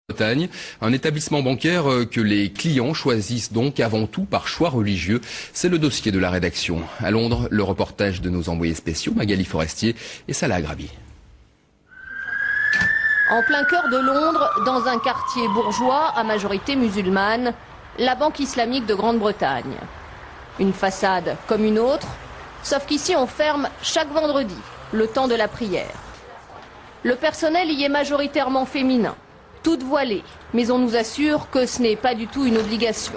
Bretagne, un établissement bancaire que les clients choisissent donc avant tout par choix religieux. C'est le dossier de la rédaction. À Londres, le reportage de nos envoyés spéciaux, Magali Forestier et Salah Agrabi. En plein cœur de Londres, dans un quartier bourgeois à majorité musulmane, la Banque islamique de Grande-Bretagne. Une façade comme une autre, sauf qu'ici on ferme chaque vendredi, le temps de la prière. Le personnel y est majoritairement féminin, toutes voilées, mais on nous assure que ce n'est pas du tout une obligation.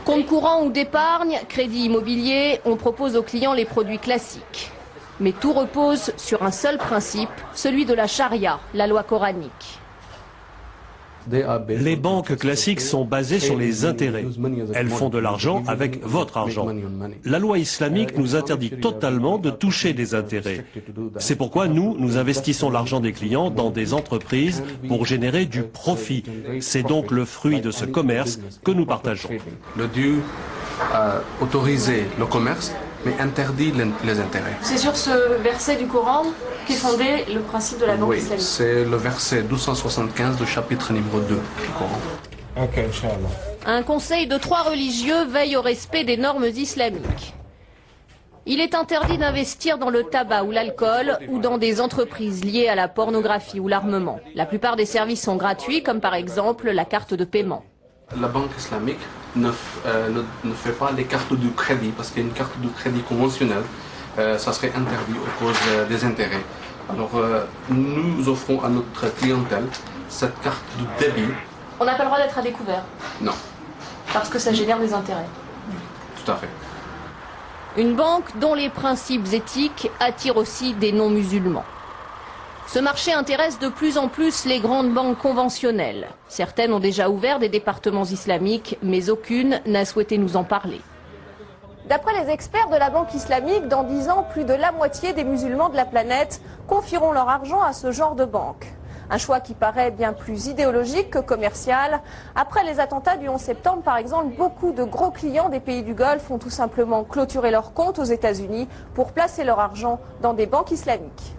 Compte courant ou d'épargne, crédit immobilier, on propose aux clients les produits classiques. Mais tout repose sur un seul principe, celui de la charia, la loi coranique. Les banques classiques sont basées sur les intérêts. Elles font de l'argent avec votre argent. La loi islamique nous interdit totalement de toucher des intérêts. C'est pourquoi nous investissons l'argent des clients dans des entreprises pour générer du profit. C'est donc le fruit de ce commerce que nous partageons. Le Dieu a autorisé le commerce, mais interdit les intérêts. C'est sur ce verset du Coran qu'est fondé le principe de la banque islamique. C'est le verset 1275 du chapitre numéro 2 du Coran. Un conseil de 3 religieux veille au respect des normes islamiques. Il est interdit d'investir dans le tabac ou l'alcool ou dans des entreprises liées à la pornographie ou l'armement. La plupart des services sont gratuits, comme par exemple la carte de paiement. La banque islamique ne fait pas les cartes de crédit, parce qu'une carte de crédit conventionnelle, ça serait interdit à cause des intérêts. Alors nous offrons à notre clientèle cette carte de débit. On n'a pas le droit d'être à découvert? Non. Parce que ça génère des intérêts? Tout à fait. Une banque dont les principes éthiques attirent aussi des non-musulmans. Ce marché intéresse de plus en plus les grandes banques conventionnelles. Certaines ont déjà ouvert des départements islamiques, mais aucune n'a souhaité nous en parler. D'après les experts de la Banque islamique, dans 10 ans, plus de la moitié des musulmans de la planète confieront leur argent à ce genre de banque. Un choix qui paraît bien plus idéologique que commercial. Après les attentats du 11 septembre, par exemple, beaucoup de gros clients des pays du Golfe ont tout simplement clôturé leurs comptes aux États-Unis pour placer leur argent dans des banques islamiques.